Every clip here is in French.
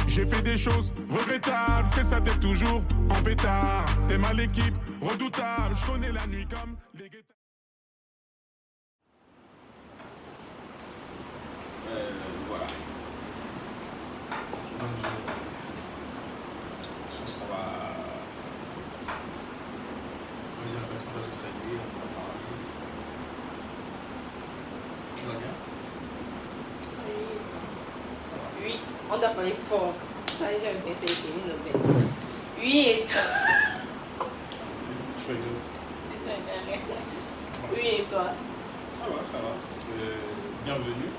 J'ai fait des choses regrettables, c'est ça, t'es toujours en pétard. T'es mal l'équipe, redoutable, je connais la nuit comme les guetteurs. Voilà. Donc, je pense qu'on va. J'ai l'impression qu'on va se saluer, on va parler. Tu vas bien? Oui, on doit parler fort. Ça, j'ai un essayé de tenir nos belles. Oui, et toi? Je rigole. Oui, et toi? Ça va. Bienvenue.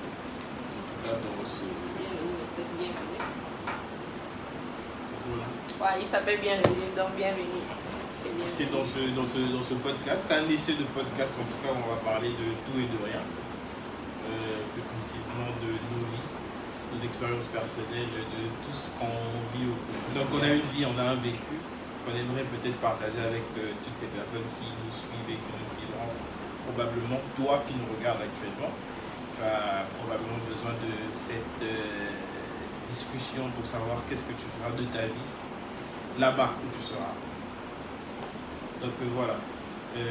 En tout cas, dans ce. Bienvenue, monsieur, bienvenue. C'est cool, hein? Ouais, il s'appelle Bienvenue, donc bienvenue. C'est dans ce podcast. C'est un essai de podcast. En tout cas, on va parler de tout et de rien. Plus précisément de nos vies, nos expériences personnelles, de tout ce qu'on vit au quotidien. Donc on a une vie, on a un vécu qu'on aimerait peut-être partager avec toutes ces personnes qui nous suivent et qui nous suivront. Probablement, toi qui nous regardes actuellement, tu as probablement besoin de cette discussion pour savoir qu'est-ce que tu feras de ta vie là-bas où tu seras. Donc voilà. Je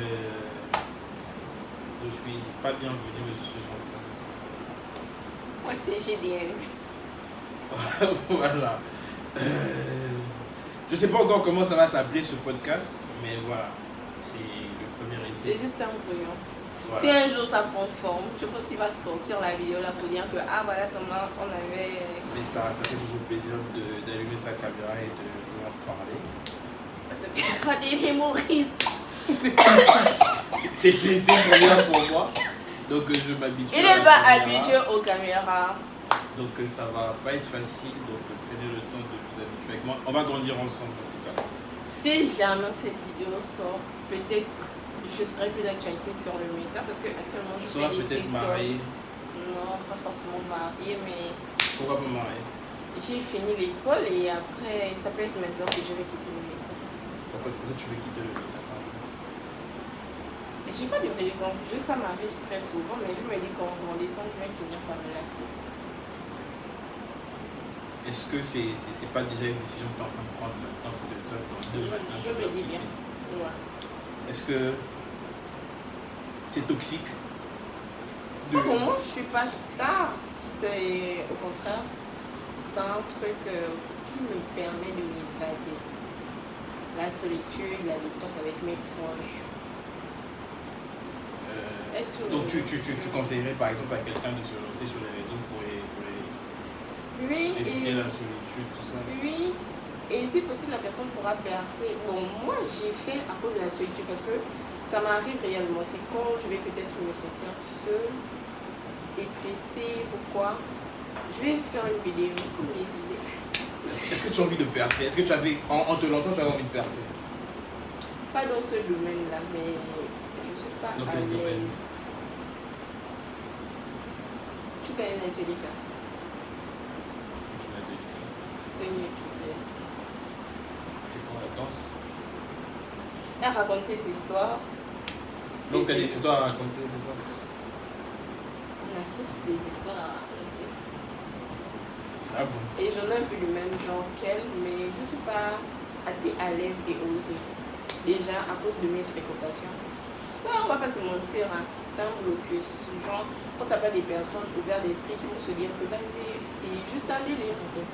suis pas bienvenu, mais je suis ensemble. Moi, c'est GDM. Voilà. Je sais pas encore comment ça va s'appeler ce podcast, mais voilà. C'est le premier essai. C'est juste un brouillon. Voilà. Si un jour ça prend forme, je pense qu'il va sortir la vidéo là pour dire que voilà comment on avait. Mais ça fait toujours plaisir d'allumer sa caméra et de vouloir parler. Ça te des mémorise. C'est une première pour moi. Donc je m'habitue. Il n'est pas habitué aux caméras. Donc ça va pas être facile. Donc prenez le temps de vous habituer avec moi. On va grandir ensemble en tout cas. Si jamais cette vidéo sort, peut-être je serai plus d'actualité sur le méta parce que actuellement je fais des peut-être TikTok. marié. Non, pas forcément marié, mais Pourquoi pas marié? j'ai fini l'école et après ça peut être maintenant que je vais quitter le méta. Pourquoi tu veux quitter le méta? J'ai pas de raison, juste ça m'arrive très souvent, mais je me dis qu'en grandissant, je vais finir par me lasser. Est-ce que c'est pas déjà une décision que tu es en train de prendre maintenant pour le temps dans 2 matins? Je me dis bien. Ouais. Est-ce que c'est toxique? Pour moi, je suis pas star. C'est au contraire, c'est un truc qui me permet de m'évader. La solitude, la distance avec mes proches. Donc tu conseillerais par exemple à quelqu'un de se lancer sur les réseaux pour oui, éviter la solitude, tout ça? Oui, et si possible la personne pourra percer. Bon, moi j'ai fait à cause de la solitude parce que ça m'arrive réellement. C'est quand je vais peut-être me sentir seule, dépressive ou quoi. Je vais faire une vidéo comme les vidéos. Est-ce que tu as envie de percer? Est-ce que tu avais, en te lançant, tu avais envie de percer? Pas dans ce domaine-là, mais je ne suis pas dans à quel domaine? l'aise. Tu connais Angelica? C'est une youtubeuse. C'est quoi la danse? Elle raconte ses histoires. Donc tu as des histoires à raconter, c'est ça? On a tous des histoires à raconter. Ah bon? Et j'en ai un peu du même genre qu'elle, mais je ne suis pas assez à l'aise et osée. Déjà à cause de mes fréquentations. Ça, on va pas se mentir, hein. C'est un blocus. Genre, quand t'as pas des personnes ouvertes d'esprit qui vont se dire que vas-y, c'est juste un délire en fait.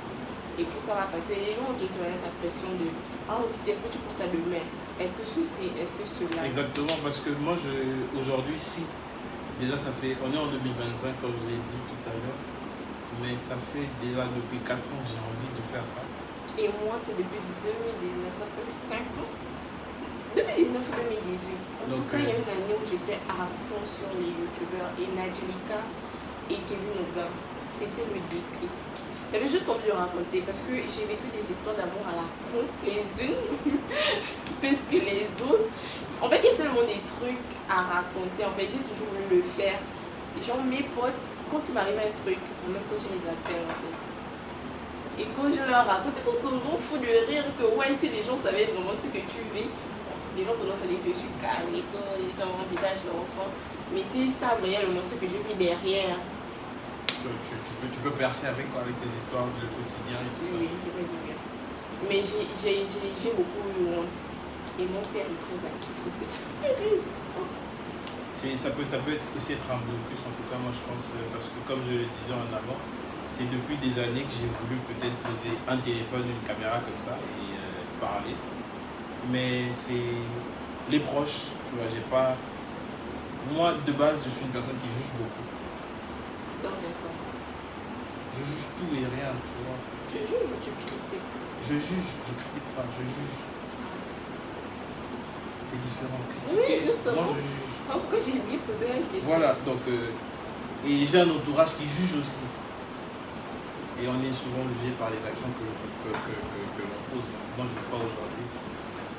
Et puis ça va passer. Les gens vont te donner l'impression de est-ce que tu penses à demain? Est-ce que ceci? Est-ce que cela? Exactement, parce que moi aujourd'hui, si déjà ça fait, on est en 2025 comme je l'ai dit tout à l'heure, mais ça fait déjà depuis 4 ans que j'ai envie de faire ça. Et moi c'est depuis 2019, ça fait 5 ans. 2019 ou 2018. En tout cas, il y a une année où j'étais à fond sur les youtubeurs et Nadjelika et Kevin Aubin. C'était le déclic. J'avais juste envie de le raconter parce que j'ai vécu des histoires d'amour à la con, les unes plus que les autres. En fait, il y a tellement des trucs à raconter. En fait, j'ai toujours voulu le faire. Genre, mes potes, quand il m'arrive un truc, en même temps, je les appelle en fait. Et quand je leur raconte, ils sont souvent fous de rire que ouais, si les gens savaient vraiment ce que tu vis. les gens ont tendance à dire que je suis calme et tout, les gens ont un visage d'enfant. Mais si ça réellement ce que je vis derrière. Tu peux percer avec quoi, avec tes histoires de quotidien et tout ça. Oui, je peux dire. Mais j'ai beaucoup eu honte. Et mon père est très actif aussi sur les réseaux. Ça peut aussi être un blocus, en tout cas, moi je pense, parce que comme je le disais en avant, c'est depuis des années que j'ai voulu peut-être poser un téléphone, une caméra comme ça et parler. Mais c'est les proches, tu vois, j'ai pas. Moi de base, je suis une personne qui juge beaucoup. Dans quel sens? Je juge tout et rien, tu vois. Tu juges ou tu critiques? Je juge, je critique pas, je juge. C'est différent. Critiquer, Oui, justement. moi je juge. Pourquoi j'ai bien posé la question? Voilà, donc, et j'ai un entourage qui juge aussi. Et on est souvent jugé par les actions que l'on pose. Moi, je ne vais pas aujourd'hui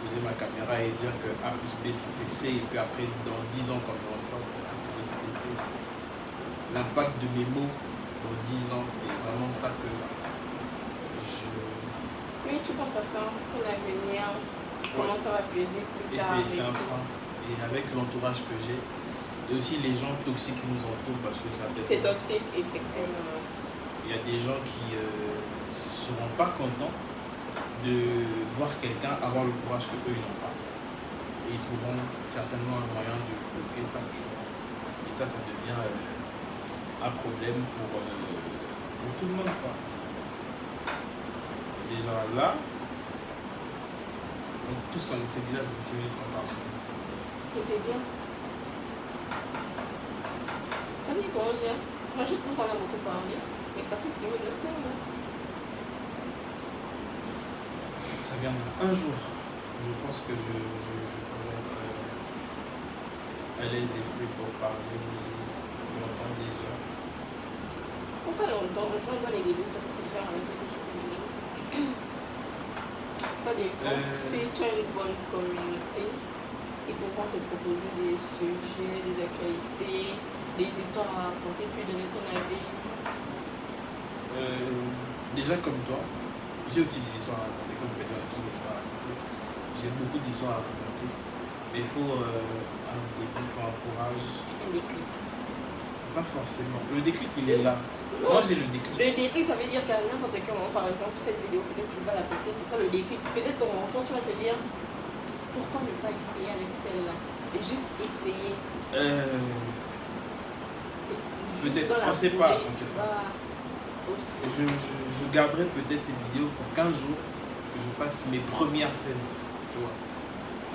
poser ma caméra et dire que A plus B ça fait C, et puis après, dans 10 ans, quand on ressort, A plus B ça fait C. L'impact de mes mots dans 10 ans, c'est vraiment ça que je. Oui, tu penses à ça, ton avenir, comment ça va peser plus tard. Et c'est un frein. Et avec l'entourage que j'ai, et aussi les gens toxiques qui nous entourent, parce que ça peut être. C'est toxique, effectivement. Il y a des gens qui ne seront pas contents de voir quelqu'un avoir le courage qu'eux ils n'ont pas. Et ils trouveront certainement un moyen de bloquer ça. Tu vois. Et ça devient un problème pour tout le monde. Quoi. Déjà là, donc, tout ce qu'on s'est dit là, ça fait 6 minutes qu'on parle. Et c'est bien. Ça dit comment dire? Moi je trouve qu'on a beaucoup parlé. Mais ça fait 6 minutes seulement. Ça viendra un jour. Je pense que je pourrais être à l'aise et fluide pour parler longtemps des heures. Pourquoi longtemps? Je vois les débuts, ça peut se faire avec quelque chose de bien. Ça dépend. Si tu as une bonne communauté, ils pourront te proposer des sujets, des actualités, des histoires à raconter, puis donner ton avis. Déjà comme toi, j'ai aussi des histoires à raconter, comme tu as dit, on a tous des histoires à raconter. J'ai beaucoup d'histoires à raconter, mais il faut un début, il faut un courage. Un déclic. Pas forcément. Le déclic, il est là. Non. Moi, j'ai le déclic. Le déclic, ça veut dire qu'à n'importe quel moment, par exemple, cette vidéo, peut-être tu vas la poster, c'est ça le déclic. Peut-être ton enfant, tu vas te dire, pourquoi ne pas essayer avec celle-là? Et juste essayer. Peut-être, on ne sait pas. On sait pas. Je garderai peut-être cette vidéo pour 15 jours que je fasse mes premières scènes, tu vois.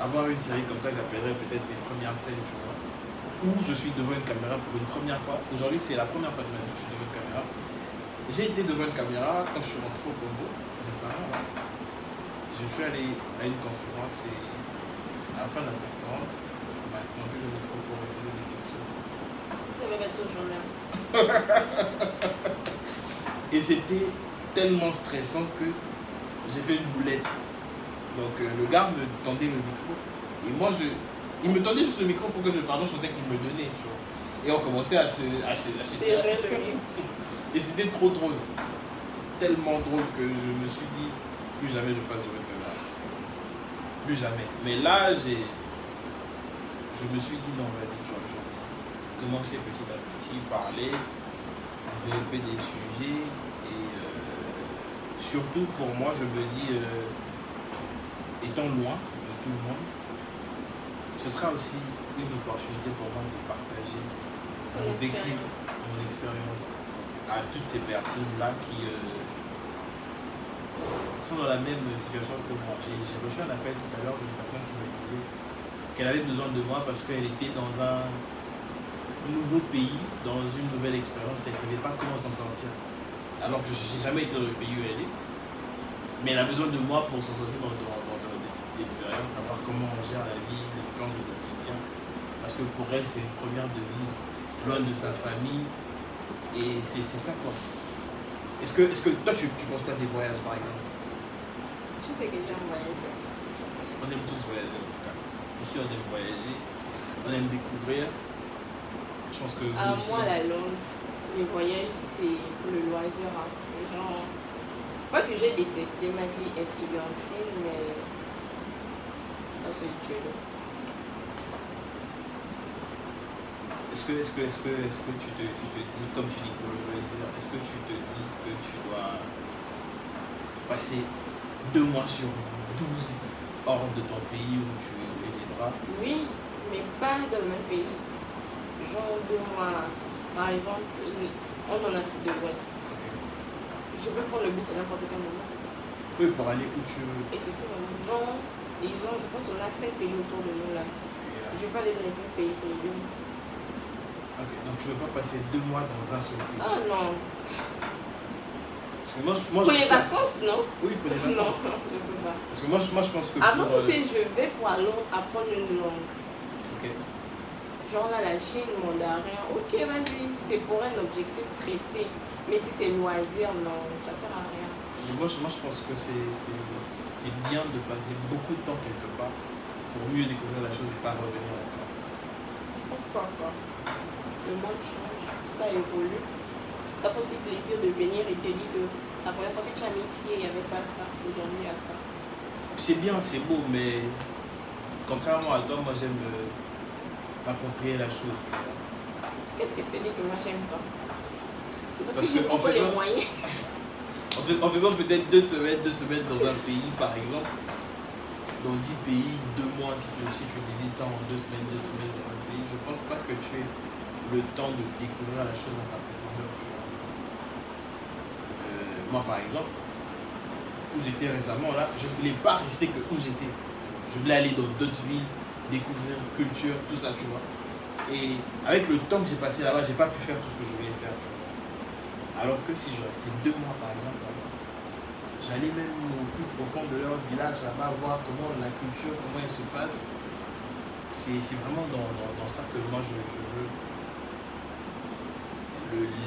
Avoir une série comme ça que j'appellerais peut-être mes premières scènes, tu vois. Où je suis devant une caméra pour une première fois. Aujourd'hui, c'est la première fois de ma vie que je suis devant une caméra. J'ai été devant une caméra quand je suis rentré au Congo, récemment. Là. Je suis allé à une conférence et à la fin de la conférence, on m'a tendu le micro pour me poser des questions. Ça va passer au journal. Et c'était tellement stressant que j'ai fait une boulette. Donc le gars me tendait le micro. Et moi, il me tendait juste le micro pour que je parle. Je pensais qu'il me le donnait, tu vois. Et on commençait à se tirer. Et c'était trop drôle. Tellement drôle que je me suis dit, plus jamais je passe devant une caméra. Plus jamais. Mais là, je me suis dit, non, vas-y, tu vois, je vais commencer petit à petit, parler, développer des sujets. Et surtout pour moi, je me dis, étant loin de tout le monde, ce sera aussi une opportunité pour moi de partager mon vécu, mon expérience à toutes ces personnes-là qui sont dans la même situation que moi. J'ai reçu un appel tout à l'heure d'une personne qui me disait qu'elle avait besoin de moi parce qu'elle était dans un nouveau pays, dans une nouvelle expérience et elle ne savait pas comment s'en sortir. Alors que je n'ai jamais été dans le pays où elle est. Mais elle a besoin de moi pour s'en sortir dans des petites expériences, savoir comment on gère la vie, les expériences du quotidien. Parce que pour elle, c'est une première de vivre loin de sa famille. Et c'est ça quoi. Est-ce que toi tu penses pas des voyages par exemple? Tu sais que j'aime voyager. On aime tous voyager en tout cas. Ici on aime voyager, on aime découvrir. Je pense que vous aussi. Moi la langue, les voyages c'est pour le loisir. Hein. Les gens. Pas que j'ai détesté ma vie estudiantine, mais posso de tudo. Est-ce que tu te dis, comme tu dis pour le loisir, est-ce que tu te dis que tu dois passer 2 mois sur 12 hors de ton pays où tu résideras? Oui, mais pas dans le même pays. Genre 2 mois, par exemple, on en Afrique de l'Ouest. Je peux prendre le bus à n'importe quel moment. Oui, pour aller où tu veux. Effectivement, genre, je pense qu'on a 5 pays autour de nous là. Je vais pas aller dans les 5 pays pour les 2 mois. Ok, donc tu veux pas passer 2 mois dans un seul pays? Ah non. Parce que moi, Pour les vacances, non? Oui, pour les Non, vacances. je peux pas. Parce que moi, je pense que Avant, pour... tu sais, je vais pour aller apprendre une langue. Ok. Genre là, la Chine, le mandarin. Ok, vas-y, c'est pour un objectif précis. Mais si c'est loisir, non, ça sert à rien. Mais moi, je pense que c'est bien de passer beaucoup de temps quelque part pour mieux découvrir la chose et pas revenir encore. Pourquoi pas? Le monde change, ça évolue. Ça fait aussi plaisir de venir et te dire que la première fois que tu as mis pied, il n'y avait pas ça. Aujourd'hui, il y a ça. C'est bien, c'est beau, mais contrairement à toi, moi j'aime m'approprier la chose. Tu vois. Qu'est-ce que tu te dis que moi j'aime pas? C'est parce Parce que j'ai que en pas les faisant- moyens. En faisant peut-être 2 semaines dans un pays, par exemple, dans 10 pays, 2 mois, si tu divises ça en 2 semaines dans un pays, je pense pas que tu aies le temps de découvrir la chose dans sa profondeur. Tu vois. Moi, par exemple, où j'étais récemment, là, je voulais pas rester que où j'étais. Je voulais aller dans d'autres villes, découvrir culture, tout ça, tu vois. Et avec le temps que j'ai passé là-bas, j'ai pas pu faire tout ce que je voulais faire. Tu vois. Alors que si je restais 2 mois, par exemple, là-bas, j'allais même au plus profond de leur village là-bas, voir comment la culture, comment elle se passe. C'est vraiment dans ça que moi je veux.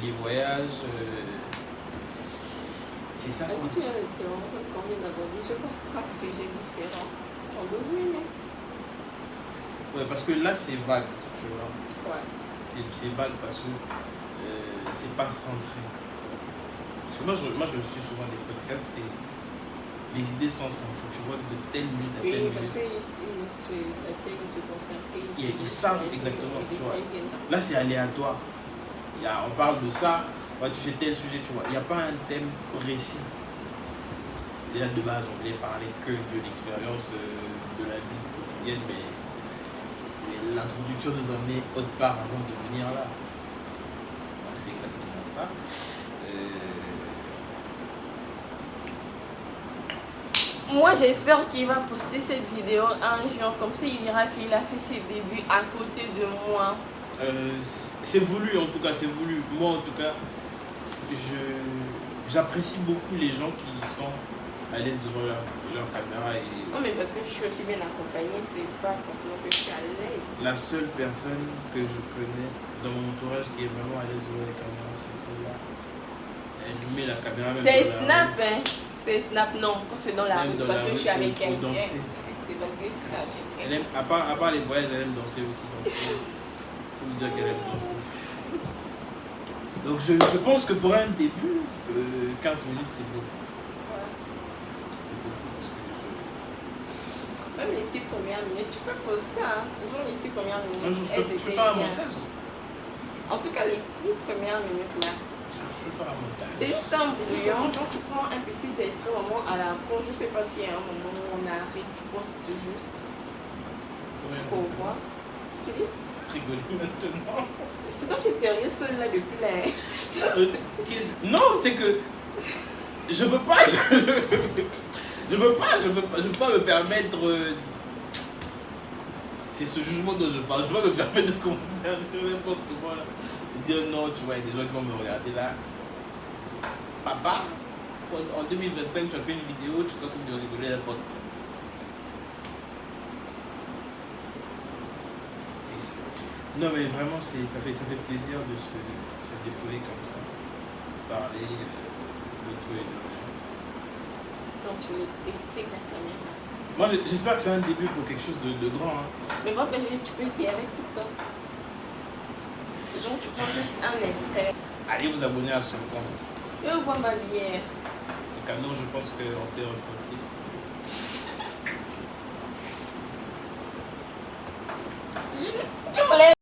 Les voyages, c'est ça. Est-ce que tu viens de te rendre compte combien d'abonnés? Je pense 3 sujets différents en 12 minutes. Ouais, parce que là c'est vague, tu vois. Ouais. C'est vague parce que c'est pas centré. Parce que moi je suis souvent des podcasts et les idées sont centrées. Tu vois, de telle minute à telle Oui, parce minute. qu'ils essayent de se concentrer. Ils savent exactement, Et tu vois. ils viennent. Là c'est aléatoire. On parle de ça, on va toucher tel sujet, tu vois. Il n'y a pas un thème précis. Déjà de base, on voulait parler que de l'expérience de la vie quotidienne, mais l'introduction nous a amené autre part avant de venir là. Donc c'est exactement ça. Moi, j'espère qu'il va poster cette vidéo un jour. Comme ça, il dira qu'il a fait ses débuts à côté de moi. C'est voulu en tout cas, c'est voulu. Moi en tout cas, j'apprécie beaucoup les gens qui sont à l'aise devant leur caméra et Non, mais parce que je suis aussi bien accompagnée, c'est pas forcément que je suis à l'aise. la seule personne que je connais dans mon entourage qui est vraiment à l'aise devant les caméras, c'est celle-là. Elle met la caméra même C'est dans la Snap, hein. C'est Snap, non. Quand c'est dans la Même rue, c'est dans parce la que je rue, suis avec pour quelqu'un. danser. C'est parce que je suis avec quelqu'un. Elle aime, à part les voyages, elle aime danser aussi. Donc, faut vous dire qu'elle aime danser. Donc je pense que pour un début, 15 minutes c'est beau. Ouais. C'est beaucoup parce que Même les 6 premières minutes, tu peux poster, hein. Genre les 6 premières minutes. un jour je elles peux étaient faire un bien. montage. En tout cas, les 6 premières minutes là. Je peux faire un montage. C'est juste un brouillon, genre tu prends un petit extrait moment à la con, je sais pas s'il y a un moment où on arrête, tu postes juste pour voir. Tu dis? Rigoler maintenant. C'est toi qui es sérieux seul là depuis la... Non, c'est que je peux pas, je peux pas me permettre. C'est ce jugement dont je parle. Je peux pas me permettre de commencer à faire n'importe comment là. Dire non, tu vois, il y a des gens qui vont me regarder là. Papa, en 2025, tu as fait une vidéo, tu t'en train de rigoler n'importe quoi. Non mais vraiment ça fait plaisir de se défouler comme ça, parler de tout et de rien. Quand tu veux tester ta caméra. Moi j'espère que c'est un début pour quelque chose de grand. Hein. Mais moi, tu peux essayer avec TikTok. Genre tu prends juste un extrait. Allez vous abonner à son compte. Je bois ma bière. Donc non, je pense qu'en terre santé. Tu voulais